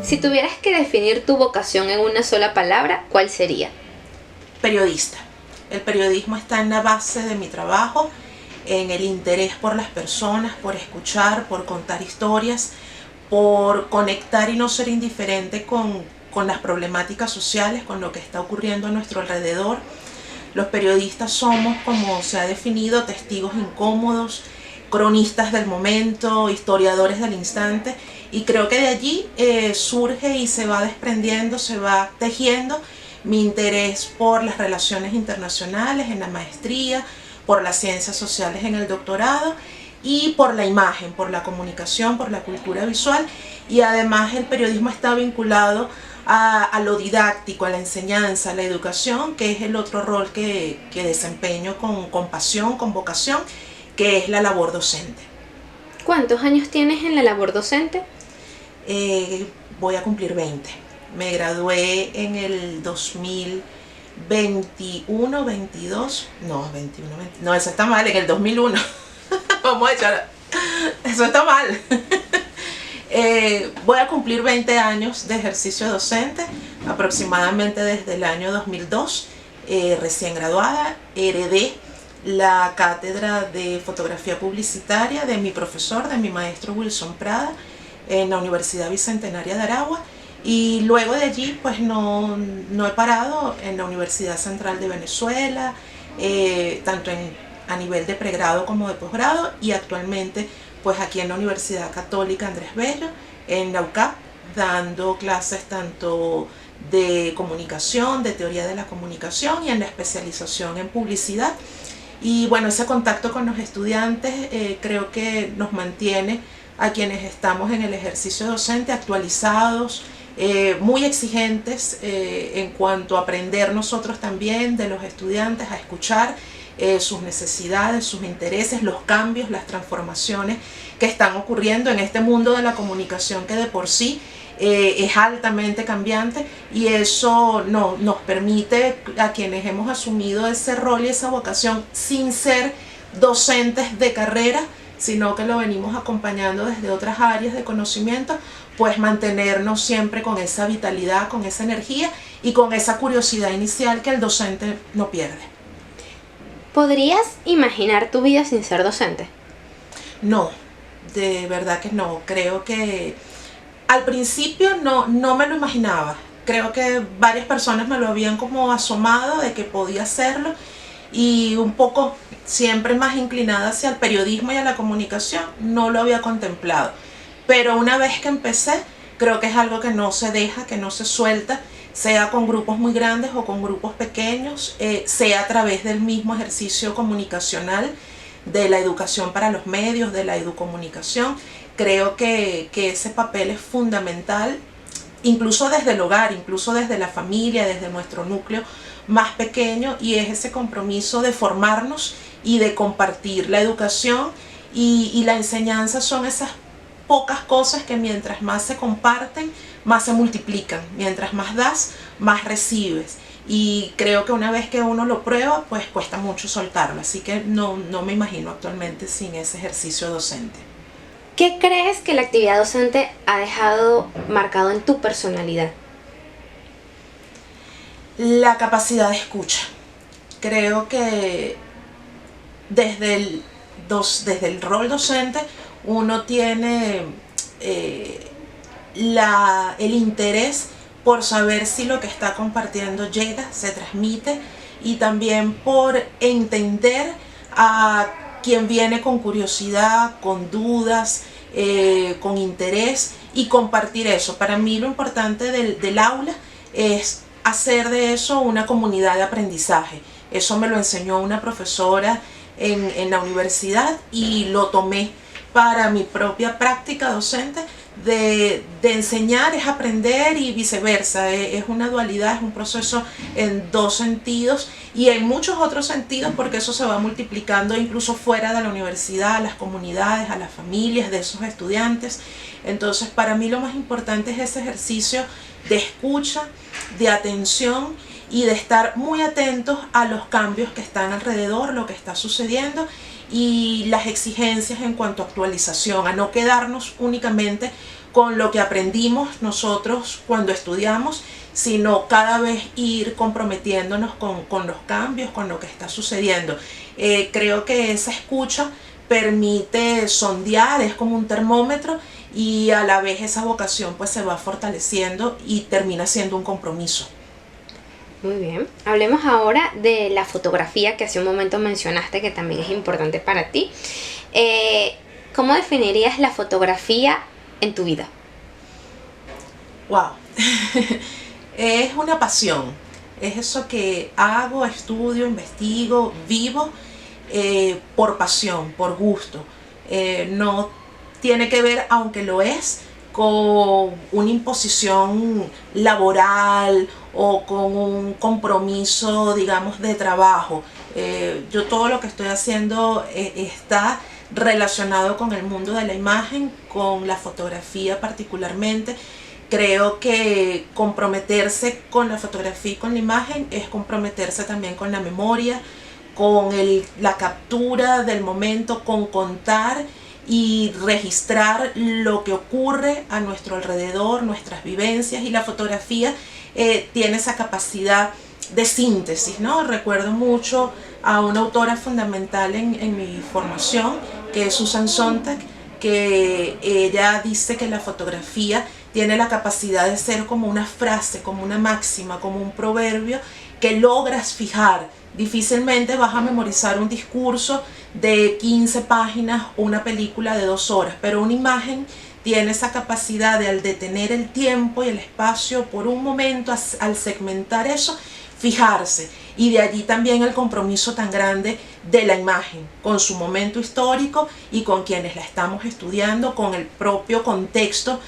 Si tuvieras que definir tu vocación en una sola palabra, ¿cuál sería? Periodista. El periodismo está en la base de mi trabajo, en el interés por las personas, por escuchar, por contar historias, por conectar y no ser indiferente con las problemáticas sociales, con lo que está ocurriendo a nuestro alrededor. Los periodistas somos, como se ha definido, testigos incómodos, cronistas del momento, historiadores del instante, y creo que de allí surge y se va desprendiendo, se va tejiendo mi interés por las relaciones internacionales en la maestría, por las ciencias sociales en el doctorado y por la imagen, por la comunicación, por la cultura visual, y además el periodismo está vinculado a lo didáctico, a la enseñanza, a la educación, que es el otro rol que desempeño con pasión, con vocación, que es la labor docente. ¿Cuántos años tienes en la labor docente? Voy a cumplir 20. Me gradué en el 2021, 22, no, 21, 20, no, eso está mal, en el 2001. Vamos a echar, eso está mal. Voy a cumplir 20 años de ejercicio docente, aproximadamente desde el año 2002, recién graduada. Heredé la cátedra de fotografía publicitaria de mi profesor, de mi maestro Wilson Prada, en la Universidad Bicentenaria de Aragua, y luego de allí pues no he parado en la Universidad Central de Venezuela, tanto a nivel de pregrado como de posgrado, y actualmente pues aquí en la Universidad Católica Andrés Bello, en la UCAP, dando clases tanto de comunicación, de teoría de la comunicación, y en la especialización en publicidad. Y bueno, ese contacto con los estudiantes creo que nos mantiene a quienes estamos en el ejercicio docente actualizados, muy exigentes en cuanto a aprender nosotros también de los estudiantes, a escuchar sus necesidades, sus intereses, los cambios, las transformaciones que están ocurriendo en este mundo de la comunicación, que de por sí es altamente cambiante, y eso nos permite a quienes hemos asumido ese rol y esa vocación sin ser docentes de carrera, sino que lo venimos acompañando desde otras áreas de conocimiento, pues mantenernos siempre con esa vitalidad, con esa energía y con esa curiosidad inicial que el docente no pierde. ¿Podrías imaginar tu vida sin ser docente? No, de verdad que no. Creo que al principio no me lo imaginaba. Creo que varias personas me lo habían como asomado de que podía hacerlo, y un poco siempre más inclinada hacia el periodismo y a la comunicación, no lo había contemplado. Pero una vez que empecé, creo que es algo que no se deja, que no se suelta, sea con grupos muy grandes o con grupos pequeños, sea a través del mismo ejercicio comunicacional, de la educación para los medios, de la educomunicación. Creo que ese papel es fundamental, incluso desde el hogar, incluso desde la familia, desde nuestro núcleo más pequeño, y es ese compromiso de formarnos y de compartir. La educación y la enseñanza son esas pocas cosas que mientras más se comparten, más se multiplican. Mientras más das, más recibes. Y creo que una vez que uno lo prueba, pues cuesta mucho soltarlo. Así que no me imagino actualmente sin ese ejercicio docente. ¿Qué crees que la actividad docente ha dejado marcado en tu personalidad? La capacidad de escucha. Creo que desde el rol docente uno tiene el interés por saber si lo que está compartiendo llega, se transmite, y también por entender a quien viene con curiosidad, con dudas, con interés, y compartir eso. Para mí lo importante del aula es hacer de eso una comunidad de aprendizaje. Eso me lo enseñó una profesora en la universidad, y lo tomé para mi propia práctica docente. De enseñar es aprender, y viceversa, es una dualidad, es un proceso en dos sentidos y en muchos otros sentidos, porque eso se va multiplicando incluso fuera de la universidad, a las comunidades, a las familias de esos estudiantes. Entonces, para mí lo más importante es ese ejercicio de escucha, de atención, y de estar muy atentos a los cambios que están alrededor, lo que está sucediendo, y las exigencias en cuanto a actualización, a no quedarnos únicamente con lo que aprendimos nosotros cuando estudiamos, sino cada vez ir comprometiéndonos con los cambios, con lo que está sucediendo. Creo que esa escucha permite sondear, es como un termómetro, y a la vez esa vocación pues se va fortaleciendo y termina siendo un compromiso. Muy bien. Hablemos ahora de la fotografía que hace un momento mencionaste que también es importante para ti. ¿Cómo definirías la fotografía en tu vida? Wow. Es una pasión. Es eso que hago, estudio, investigo, vivo por pasión, por gusto. No tiene que ver, aunque lo es, con una imposición laboral o con un compromiso, digamos, de trabajo. Yo todo lo que estoy haciendo está relacionado con el mundo de la imagen, con la fotografía particularmente. Creo que comprometerse con la fotografía y con la imagen es comprometerse también con la memoria, con la captura del momento, con contar y registrar lo que ocurre a nuestro alrededor, nuestras vivencias, y la fotografía tiene esa capacidad de síntesis, ¿no? Recuerdo mucho a una autora fundamental en mi formación, que es Susan Sontag, que ella dice que la fotografía tiene la capacidad de ser como una frase, como una máxima, como un proverbio que logras fijar. Difícilmente vas a memorizar un discurso de 15 páginas o una película de 2 horas, pero una imagen tiene esa capacidad de, al detener el tiempo y el espacio por un momento, al segmentar eso, fijarse. Y de allí también el compromiso tan grande de la imagen con su momento histórico y con quienes la estamos estudiando, con el propio contexto,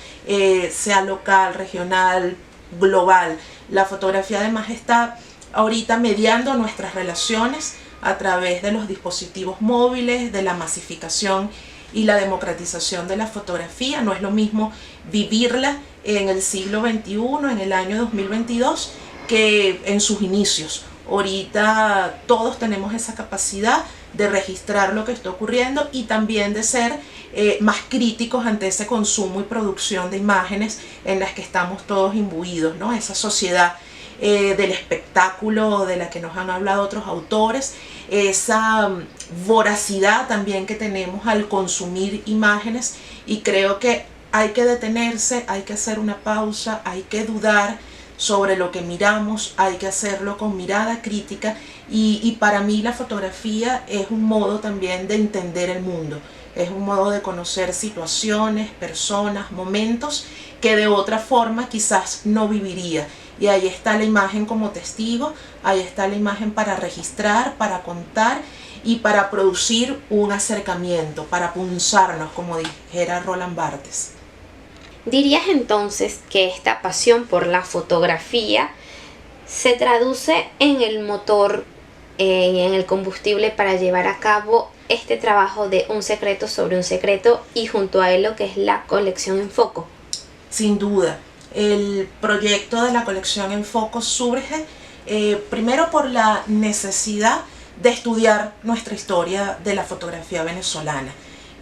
sea local, regional, global. La fotografía además está ahorita mediando nuestras relaciones a través de los dispositivos móviles, de la masificación y la democratización de la fotografía. No es lo mismo vivirla en el siglo XXI, en el año 2022, que en sus inicios. Ahorita todos tenemos esa capacidad de registrar lo que está ocurriendo y también de ser más críticos ante ese consumo y producción de imágenes en las que estamos todos imbuidos, ¿no? Esa sociedad del espectáculo de la que nos han hablado otros autores, esa voracidad también que tenemos al consumir imágenes, y creo que hay que detenerse, hay que hacer una pausa, hay que dudar sobre lo que miramos, hay que hacerlo con mirada crítica, y para mí la fotografía es un modo también de entender el mundo, es un modo de conocer situaciones, personas, momentos que de otra forma quizás no viviría. Y ahí está la imagen como testigo, ahí está la imagen para registrar, para contar y para producir un acercamiento, para punzarnos, como dijera Roland Barthes. ¿Dirías entonces que esta pasión por la fotografía se traduce en el motor, en el combustible para llevar a cabo este trabajo de un secreto sobre un secreto y junto a él lo que es la colección en foco? Sin duda. El proyecto de la colección en foco surge primero por la necesidad de estudiar nuestra historia de la fotografía venezolana,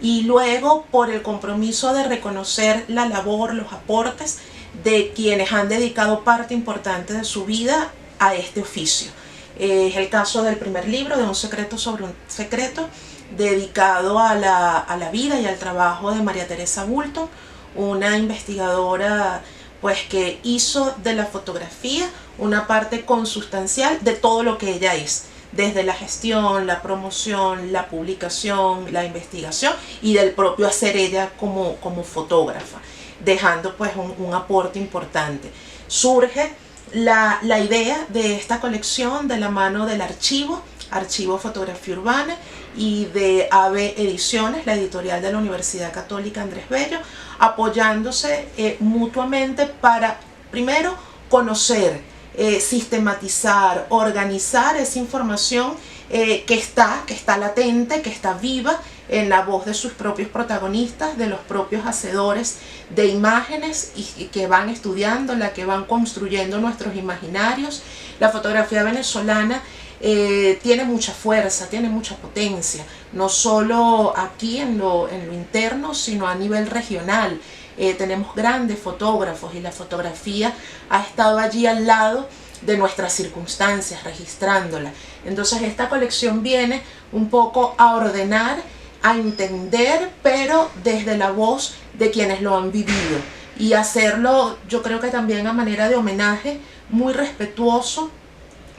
y luego por el compromiso de reconocer la labor, los aportes de quienes han dedicado parte importante de su vida a este oficio. Es el caso del primer libro, de Un secreto sobre un secreto, dedicado a la vida y al trabajo de María Teresa Bulton, una investigadora pues que hizo de la fotografía una parte consustancial de todo lo que ella es, desde la gestión, la promoción, la publicación, la investigación y del propio hacer ella como fotógrafa, dejando pues un aporte importante. Surge la idea de esta colección de la mano del Archivo Fotografía Urbana, y de AVE Ediciones, la editorial de la Universidad Católica Andrés Bello, apoyándose mutuamente para, primero, conocer, sistematizar, organizar esa información que está latente, que está viva en la voz de sus propios protagonistas, de los propios hacedores de imágenes y que van estudiando, la que van construyendo nuestros imaginarios. La fotografía venezolana tiene mucha fuerza, tiene mucha potencia, no solo aquí en lo interno, sino a nivel regional. Tenemos grandes fotógrafos y la fotografía ha estado allí al lado de nuestras circunstancias, registrándola. Entonces esta colección viene un poco a ordenar, a entender, pero desde la voz de quienes lo han vivido, y hacerlo, yo creo que también a manera de homenaje, muy respetuoso,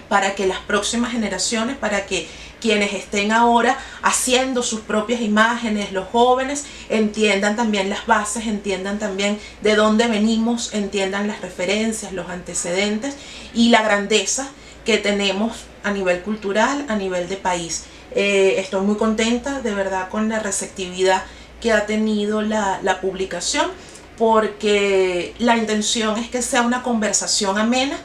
para que las próximas generaciones, para que quienes estén ahora haciendo sus propias imágenes, los jóvenes, entiendan también las bases, entiendan también de dónde venimos, entiendan las referencias, los antecedentes y la grandeza que tenemos a nivel cultural, a nivel de país. Estoy muy contenta de verdad con la receptividad que ha tenido la publicación, porque la intención es que sea una conversación amena,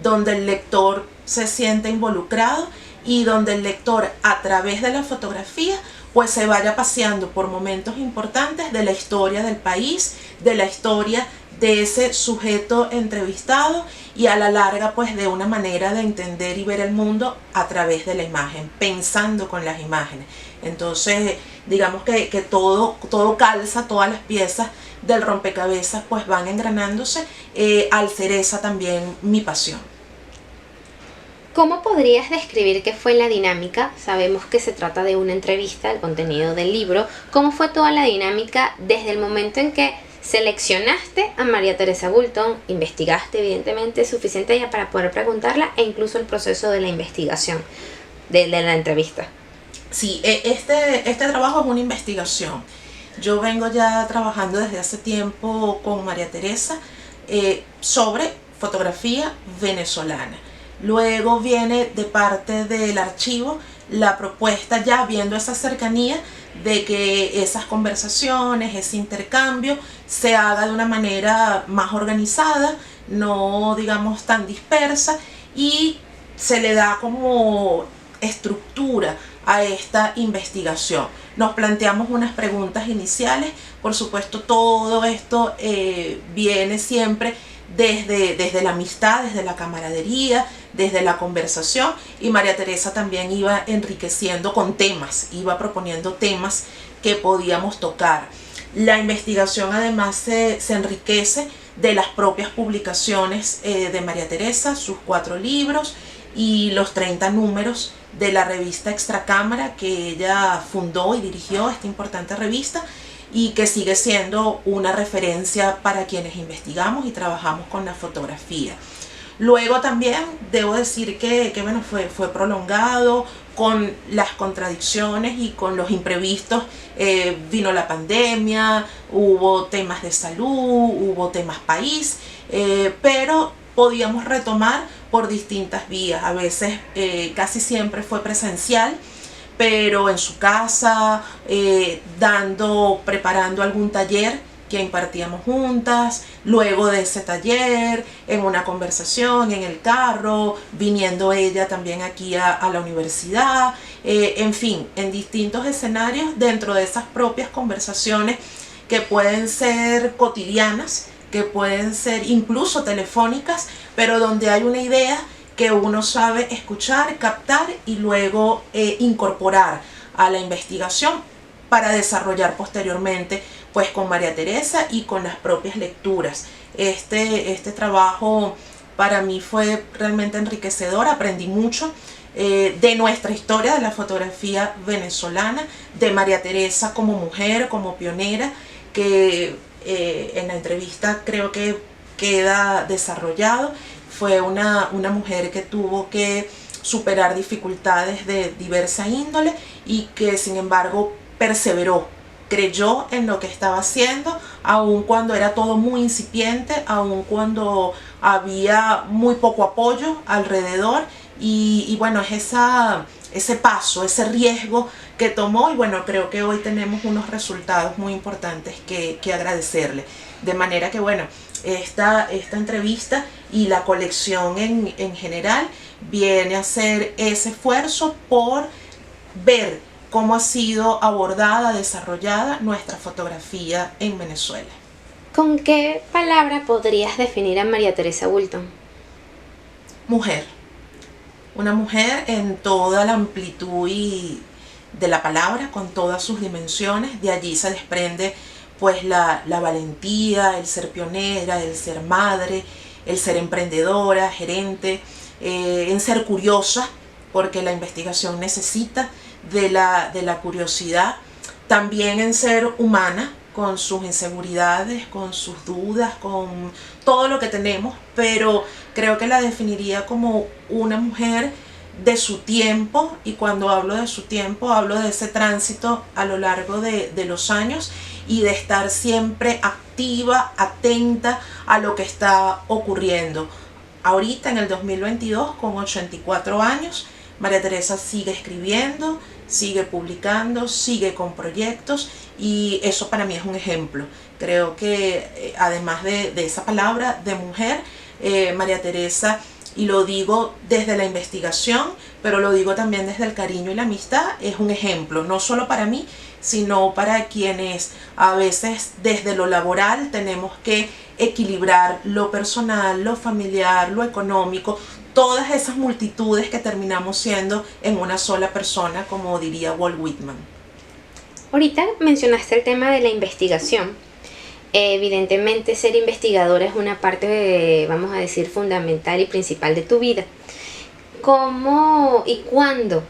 donde el lector se siente involucrado y donde el lector, a través de la fotografía, pues se vaya paseando por momentos importantes de la historia del país, de la historia de ese sujeto entrevistado, y a la larga pues de una manera de entender y ver el mundo a través de la imagen, pensando con las imágenes. Entonces digamos que todo calza, todas las piezas del rompecabezas pues van engranándose, al ser esa también mi pasión. ¿Cómo podrías describir qué fue la dinámica? Sabemos que se trata de una entrevista, el contenido del libro. ¿Cómo fue toda la dinámica desde el momento en que seleccionaste a María Teresa Bulton, investigaste evidentemente suficiente ya para poder preguntarla, e incluso el proceso de la investigación, de la entrevista? Sí, este trabajo es una investigación. Yo vengo ya trabajando desde hace tiempo con María Teresa sobre fotografía venezolana. Luego viene de parte del archivo la propuesta, ya viendo esa cercanía, de que esas conversaciones, ese intercambio se haga de una manera más organizada, no digamos tan dispersa, y se le da como estructura a esta investigación. Nos planteamos unas preguntas iniciales, por supuesto todo esto viene siempre desde la amistad, desde la camaradería, desde la conversación, y María Teresa también iba enriqueciendo con temas, iba proponiendo temas que podíamos tocar. La investigación además se enriquece de las propias publicaciones de María Teresa, sus 4 libros y los 30 números de la revista Extracámara, que ella fundó y dirigió, esta importante revista, y que sigue siendo una referencia para quienes investigamos y trabajamos con la fotografía. Luego también debo decir que bueno, fue prolongado con las contradicciones y con los imprevistos. Vino la pandemia, hubo temas de salud, hubo temas país, pero podíamos retomar por distintas vías. A veces casi siempre fue presencial, pero en su casa, preparando algún taller que impartíamos juntas, luego de ese taller, en una conversación, en el carro, viniendo ella también aquí a la universidad, en fin, en distintos escenarios dentro de esas propias conversaciones que pueden ser cotidianas, que pueden ser incluso telefónicas, pero donde hay una idea que uno sabe escuchar, captar y luego incorporar a la investigación para desarrollar posteriormente pues con María Teresa y con las propias lecturas. Este trabajo para mí fue realmente enriquecedor, aprendí mucho de nuestra historia de la fotografía venezolana, de María Teresa como mujer, como pionera, que en la entrevista creo que queda desarrollado. Fue una mujer que tuvo que superar dificultades de diversa índole y que sin embargo perseveró, creyó en lo que estaba haciendo, aun cuando era todo muy incipiente, aun cuando había muy poco apoyo alrededor, y bueno, es ese paso, ese riesgo que tomó, y bueno, creo que hoy tenemos unos resultados muy importantes que agradecerle. De manera que bueno, esta entrevista y la colección en general viene a ser ese esfuerzo por ver cómo ha sido abordada, desarrollada nuestra fotografía en Venezuela. ¿Con qué palabra podrías definir a María Teresa Bulton? Mujer. una mujer en toda la amplitud de la palabra, con todas sus dimensiones. De allí se desprende pues la valentía, el ser pionera, el ser madre, el ser emprendedora, gerente, en ser curiosa, porque la investigación necesita de la curiosidad, también en ser humana, con sus inseguridades, con sus dudas, con todo lo que tenemos, pero creo que la definiría como una mujer de su tiempo, y cuando hablo de su tiempo hablo de ese tránsito a lo largo de los años y de estar siempre activa, atenta a lo que está ocurriendo. Ahorita en el 2022, con 84 años, María Teresa sigue escribiendo, sigue publicando, sigue con proyectos, y eso para mí es un ejemplo. Creo que además de esa palabra de mujer, María Teresa, y lo digo desde la investigación, pero lo digo también desde el cariño y la amistad, es un ejemplo, no solo para mí, sino para quienes a veces desde lo laboral tenemos que equilibrar lo personal, lo familiar, lo económico, todas esas multitudes que terminamos siendo en una sola persona, como diría Walt Whitman. Ahorita mencionaste el tema de la investigación. Evidentemente ser investigadora es una parte, vamos a decir, fundamental y principal de tu vida. ¿Cómo y cuándo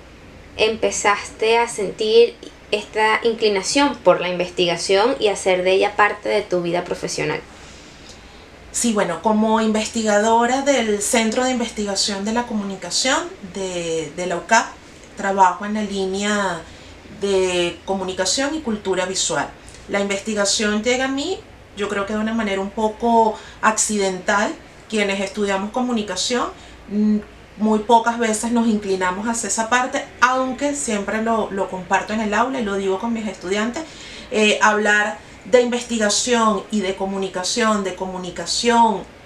empezaste a sentir esta inclinación por la investigación y hacer de ella parte de tu vida profesional? Sí, bueno, como investigadora del Centro de Investigación de la Comunicación de la UCAP, trabajo en la línea de comunicación y cultura visual. La investigación llega a mí, yo creo que de una manera un poco accidental. Quienes estudiamos comunicación, muy pocas veces nos inclinamos hacia esa parte, aunque siempre lo comparto en el aula y lo digo con mis estudiantes. Hablar de investigación y de comunicación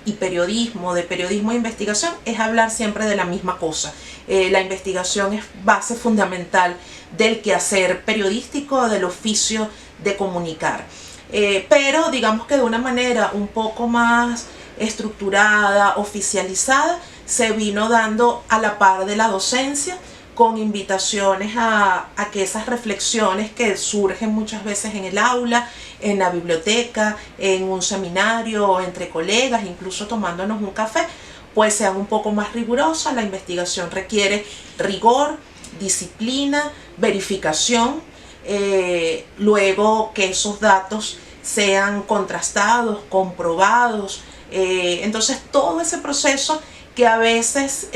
y periodismo, de periodismo e investigación, es hablar siempre de la misma cosa. La investigación es base fundamental del quehacer periodístico, del oficio de comunicar. Pero digamos que de una manera un poco más estructurada, oficializada, se vino dando a la par de la docencia, con invitaciones a que esas reflexiones que surgen muchas veces en el aula, en la biblioteca, en un seminario, entre colegas, incluso tomándonos un café, pues sean un poco más rigurosas. La investigación requiere rigor, disciplina, verificación, luego que esos datos sean contrastados, comprobados. Entonces todo ese proceso que a veces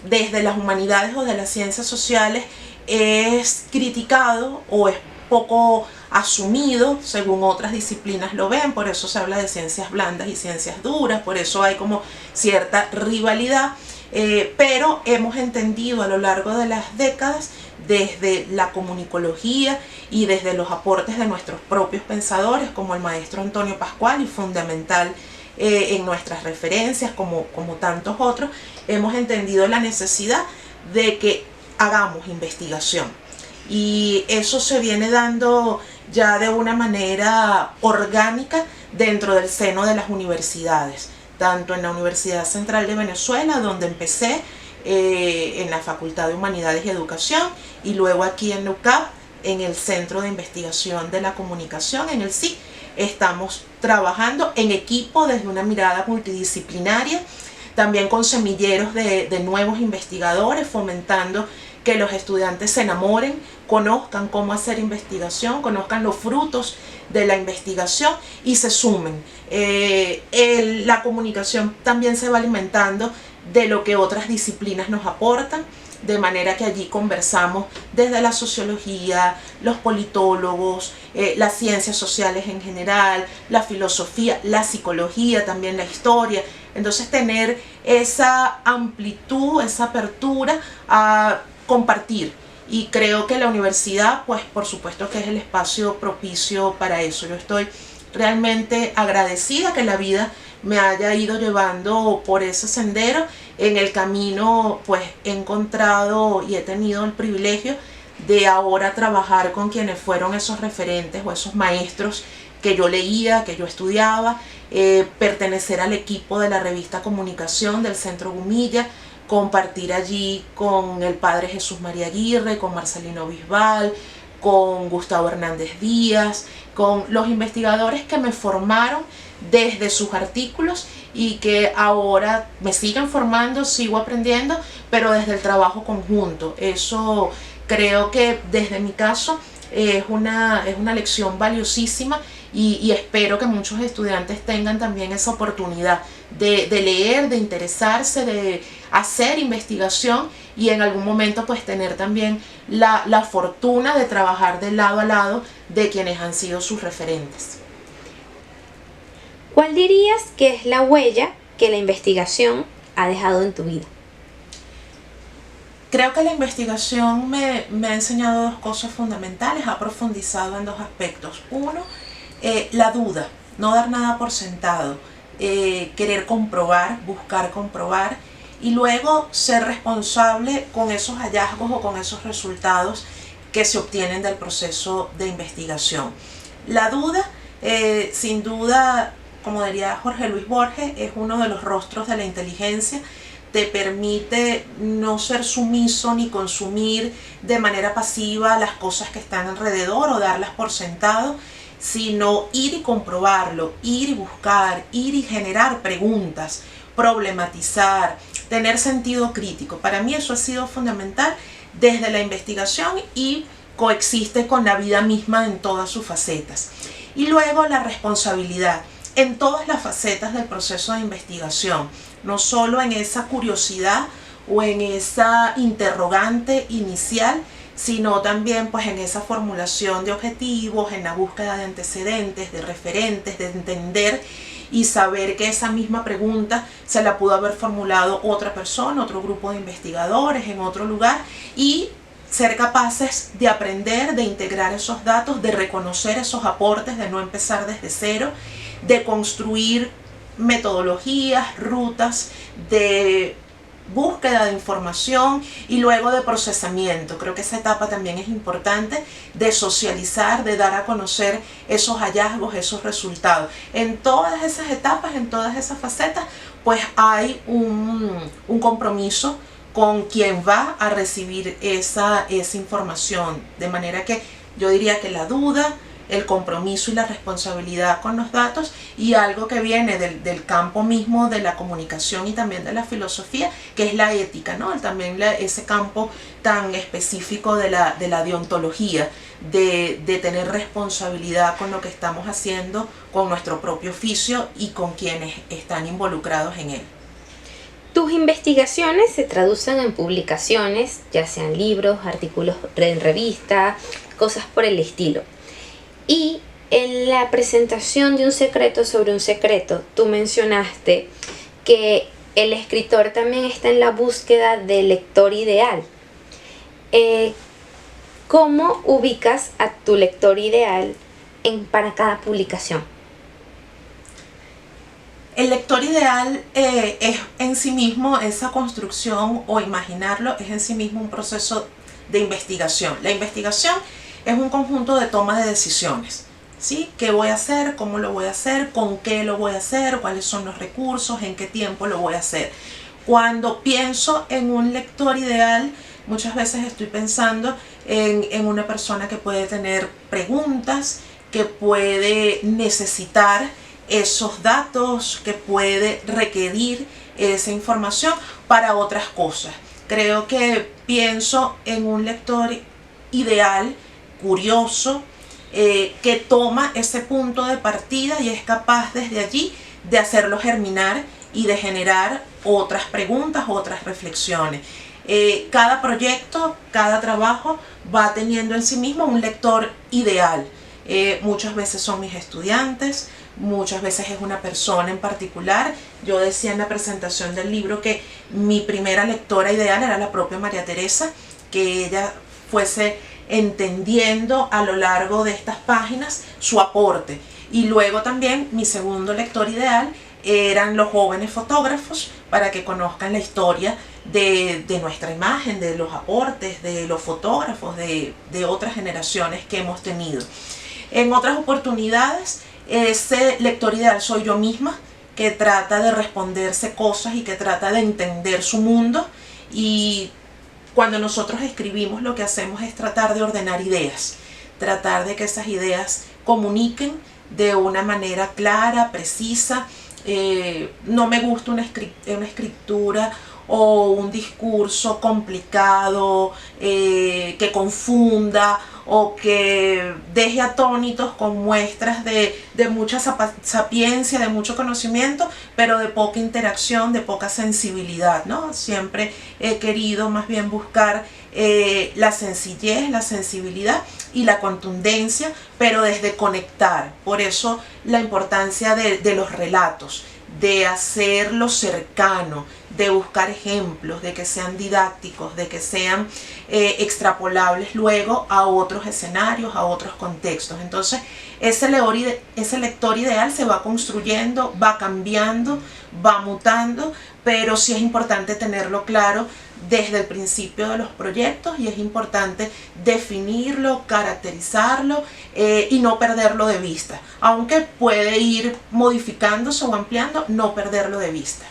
desde las humanidades o de las ciencias sociales es criticado o es poco asumido según otras disciplinas lo ven. Por eso se habla de ciencias blandas y ciencias duras, por eso hay como cierta rivalidad, pero hemos entendido a lo largo de las décadas, desde la comunicología y desde los aportes de nuestros propios pensadores como el maestro Antonio Pascual, y fundamental en nuestras referencias como tantos otros, hemos entendido la necesidad de que hagamos investigación, y eso se viene dando ya de una manera orgánica dentro del seno de las universidades, tanto en la Universidad Central de Venezuela, donde empecé en la Facultad de Humanidades y Educación, y luego aquí en la UCAP, en el Centro de Investigación de la Comunicación, en el CIC. Estamos trabajando en equipo desde una mirada multidisciplinaria, también con semilleros de nuevos investigadores, fomentando que los estudiantes se enamoren, conozcan cómo hacer investigación, conozcan los frutos de la investigación y se sumen. La comunicación también se va alimentando de lo que otras disciplinas nos aportan, de manera que allí conversamos desde la sociología, los politólogos, las ciencias sociales en general, la filosofía, la psicología, también la historia. Entonces tener esa amplitud, esa apertura a compartir. Y creo que la universidad, pues por supuesto que es el espacio propicio para eso. Yo estoy realmente agradecida que la vida me haya ido llevando por ese sendero. En el camino pues he encontrado y he tenido el privilegio de ahora trabajar con quienes fueron esos referentes o esos maestros que yo leía, que yo estudiaba, pertenecer al equipo de la revista Comunicación del Centro Gumilla, compartir allí con el padre Jesús María Aguirre, con Marcelino Bisbal, con Gustavo Hernández Díaz, con los investigadores que me formaron desde sus artículos y que ahora me siguen formando, sigo aprendiendo, pero desde el trabajo conjunto. Eso creo que desde mi caso es una lección valiosísima y espero que muchos estudiantes tengan también esa oportunidad de leer, de interesarse, de hacer investigación y en algún momento pues tener también la fortuna de trabajar de lado a lado de quienes han sido sus referentes. ¿Cuál dirías que es la huella que la investigación ha dejado en tu vida? Creo que la investigación me ha enseñado dos cosas fundamentales, ha profundizado en dos aspectos. Uno, la duda, no dar nada por sentado, querer comprobar, buscar comprobar y luego ser responsable con esos hallazgos o con esos resultados que se obtienen del proceso de investigación. La duda, sin duda, como diría Jorge Luis Borges, es uno de los rostros de la inteligencia. Te permite no ser sumiso ni consumir de manera pasiva las cosas que están alrededor o darlas por sentado, sino ir y comprobarlo, ir y buscar, ir y generar preguntas, problematizar, tener sentido crítico. Para mí eso ha sido fundamental desde la investigación y coexiste con la vida misma en todas sus facetas. Y luego la responsabilidad en todas las facetas del proceso de investigación, no solo en esa curiosidad o en esa interrogante inicial, sino también pues en esa formulación de objetivos, en la búsqueda de antecedentes, de referentes, de entender y saber que esa misma pregunta se la pudo haber formulado otra persona, otro grupo de investigadores en otro lugar y ser capaces de aprender, de integrar esos datos, de reconocer esos aportes, de no empezar desde cero, de construir metodologías, rutas de búsqueda de información y luego de procesamiento. Creo que esa etapa también es importante de socializar, de dar a conocer esos hallazgos, esos resultados. En todas esas etapas, en todas esas facetas, pues hay un compromiso con quien va a recibir esa información. De manera que yo diría que la duda, el compromiso y la responsabilidad con los datos y algo que viene del campo mismo de la comunicación y también de la filosofía, que es la ética, ¿no? También ese campo tan específico de la deontología, de tener responsabilidad con lo que estamos haciendo, con nuestro propio oficio y con quienes están involucrados en él. Tus investigaciones se traducen en publicaciones, ya sean libros, artículos en revista, cosas por el estilo. Y en la presentación de Un secreto sobre un secreto, tú mencionaste que el escritor también está en la búsqueda del lector ideal. ¿Cómo ubicas a tu lector ideal para cada publicación? El lector ideal es en sí mismo esa construcción o imaginarlo, es en sí mismo un proceso de investigación. La investigación es un conjunto de toma de decisiones, ¿sí? ¿Qué voy a hacer? ¿Cómo lo voy a hacer? ¿Con qué lo voy a hacer? ¿Cuáles son los recursos? ¿En qué tiempo lo voy a hacer? Cuando pienso en un lector ideal, muchas veces estoy pensando en una persona que puede tener preguntas, que puede necesitar esos datos, que puede requerir esa información para otras cosas. Creo que pienso en un lector ideal, curioso, que toma ese punto de partida y es capaz desde allí de hacerlo germinar y de generar otras preguntas, otras reflexiones. Cada proyecto, cada trabajo va teniendo en sí mismo un lector ideal. Muchas veces son mis estudiantes, muchas veces es una persona en particular. Yo decía en la presentación del libro que mi primera lectora ideal era la propia María Teresa, que ella fuese entendiendo a lo largo de estas páginas su aporte. Y luego también mi segundo lector ideal eran los jóvenes fotógrafos, para que conozcan la historia de nuestra imagen, de los aportes, de los fotógrafos, de otras generaciones que hemos tenido. En otras oportunidades, ese lector ideal soy yo misma, que trata de responderse cosas y que trata de entender su mundo Y cuando nosotros escribimos, lo que hacemos es tratar de ordenar ideas, tratar de que esas ideas comuniquen de una manera clara, precisa. No me gusta una escritura o un discurso complicado, que confunda o que deje atónitos con muestras de mucha sapiencia, de mucho conocimiento, pero de poca interacción, de poca sensibilidad, ¿no? Siempre he querido más bien buscar la sencillez, la sensibilidad y la contundencia, pero desde conectar. Por eso la importancia de los relatos, de hacerlo cercano, de buscar ejemplos, de que sean didácticos, de que sean extrapolables luego a otros escenarios, a otros contextos. Entonces ese lector ideal se va construyendo, va cambiando, va mutando, pero sí es importante tenerlo claro desde el principio de los proyectos, y es importante definirlo, caracterizarlo y no perderlo de vista. Aunque puede ir modificándose o ampliando, no perderlo de vista.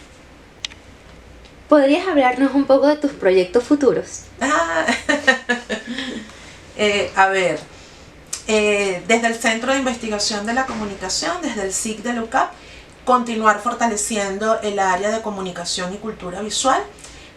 ¿Podrías hablarnos un poco de tus proyectos futuros? A ver, desde el Centro de Investigación de la Comunicación, desde el SIC de la UCAP, continuar fortaleciendo el área de comunicación y cultura visual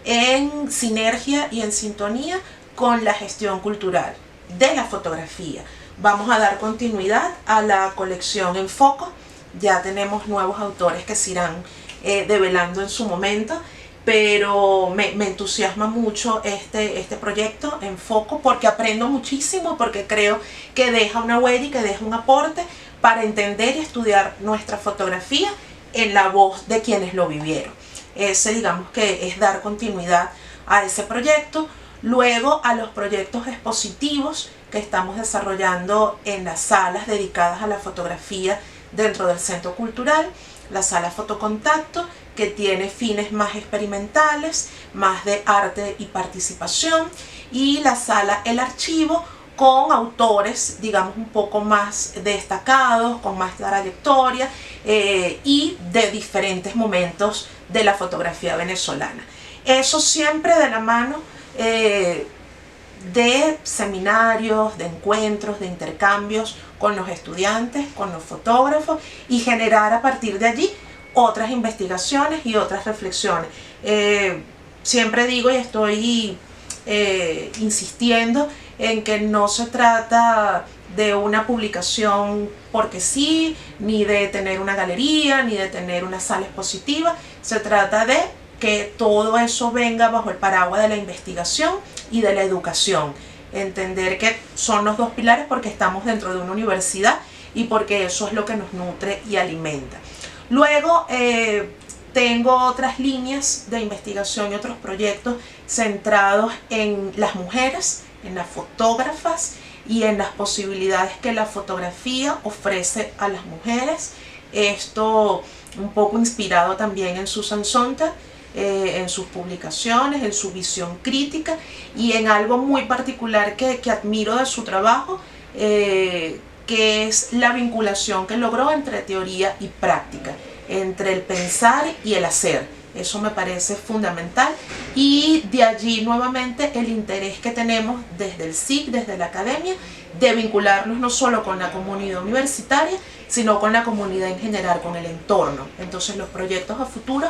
en sinergia y en sintonía con la gestión cultural de la fotografía. Vamos a dar continuidad a la colección En Foco. Ya tenemos nuevos autores que se irán develando en su momento, pero me entusiasma mucho este proyecto En Foco, porque aprendo muchísimo, porque creo que deja una huella y que deja un aporte para entender y estudiar nuestra fotografía en la voz de quienes lo vivieron. Ese, digamos que es dar continuidad a ese proyecto. Luego a los proyectos expositivos que estamos desarrollando en las salas dedicadas a la fotografía dentro del Centro Cultural, la sala Fotocontacto, que tiene fines más experimentales, más de arte y participación, y la sala El Archivo, con autores, digamos, un poco más destacados, con más trayectoria y de diferentes momentos de la fotografía venezolana. Eso siempre de la mano de seminarios, de encuentros, de intercambios con los estudiantes, con los fotógrafos, y generar a partir de allí otras investigaciones y otras reflexiones. Siempre digo y estoy insistiendo en que no se trata de una publicación porque sí, ni de tener una galería, ni de tener una sala expositiva. Se trata de que todo eso venga bajo el paraguas de la investigación y de la educación. Entender que son los dos pilares, porque estamos dentro de una universidad y porque eso es lo que nos nutre y alimenta. Luego tengo otras líneas de investigación y otros proyectos centrados en las mujeres, en las fotógrafas y en las posibilidades que la fotografía ofrece a las mujeres. Esto un poco inspirado también en Susan Sontag, en sus publicaciones, en su visión crítica, y en algo muy particular que admiro de su trabajo, que es la vinculación que logró entre teoría y práctica, entre el pensar y el hacer. Eso me parece fundamental, y de allí nuevamente el interés que tenemos desde el SIC, desde la academia, de vincularnos no solo con la comunidad universitaria, sino con la comunidad en general, con el entorno. Entonces los proyectos a futuro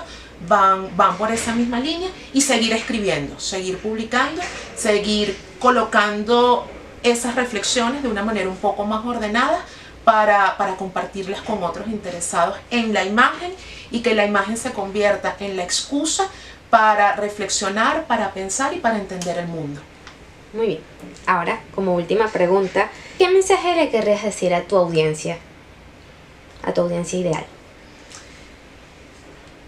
van por esa misma línea, y seguir escribiendo, seguir publicando, seguir colocando esas reflexiones de una manera un poco más ordenada para compartirlas con otros interesados en la imagen, y que la imagen se convierta en la excusa para reflexionar, para pensar y para entender el mundo. Muy bien. Ahora, como última pregunta, ¿qué mensaje le querrías decir a tu audiencia ideal?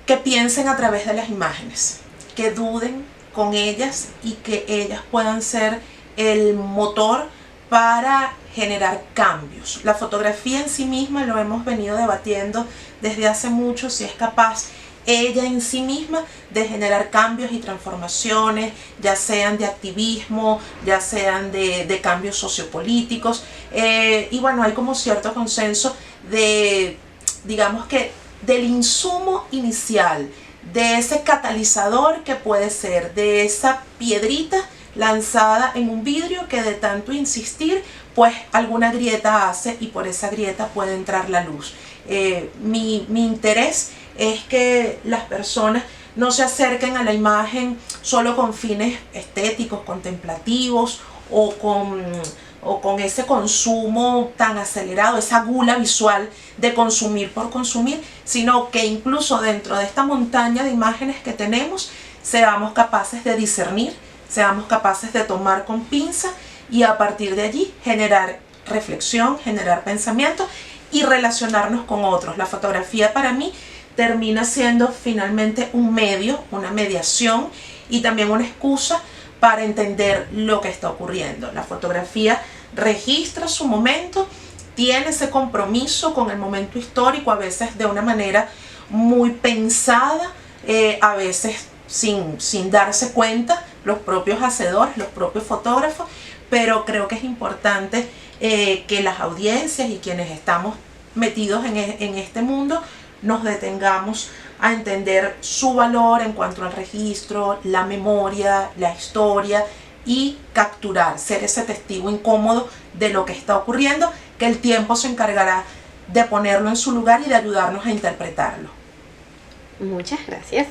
Que piensen a través de las imágenes, que duden con ellas, y que ellas puedan ser el motor para generar cambios. La fotografía en sí misma, lo hemos venido debatiendo desde hace mucho, si es capaz ella en sí misma de generar cambios y transformaciones, ya sean de activismo, ya sean de cambios sociopolíticos, y bueno, hay como cierto consenso de, digamos que, del insumo inicial, de ese catalizador que puede ser de esa piedrita lanzada en un vidrio que de tanto insistir pues alguna grieta hace y por esa grieta puede entrar la luz. Mi interés es que las personas no se acerquen a la imagen solo con fines estéticos, contemplativos o con ese consumo tan acelerado, esa gula visual de consumir por consumir, sino que incluso dentro de esta montaña de imágenes que tenemos seamos capaces de discernir, seamos capaces de tomar con pinza y a partir de allí generar reflexión, generar pensamiento y relacionarnos con otros. La fotografía para mí termina siendo finalmente un medio, una mediación y también una excusa para entender lo que está ocurriendo. La fotografía registra su momento, tiene ese compromiso con el momento histórico, a veces de una manera muy pensada, a veces sin darse cuenta, los propios hacedores, los propios fotógrafos, pero creo que es importante que las audiencias y quienes estamos metidos en este mundo nos detengamos a entender su valor en cuanto al registro, la memoria, la historia y capturar, ser ese testigo incómodo de lo que está ocurriendo, que el tiempo se encargará de ponerlo en su lugar y de ayudarnos a interpretarlo. Muchas gracias.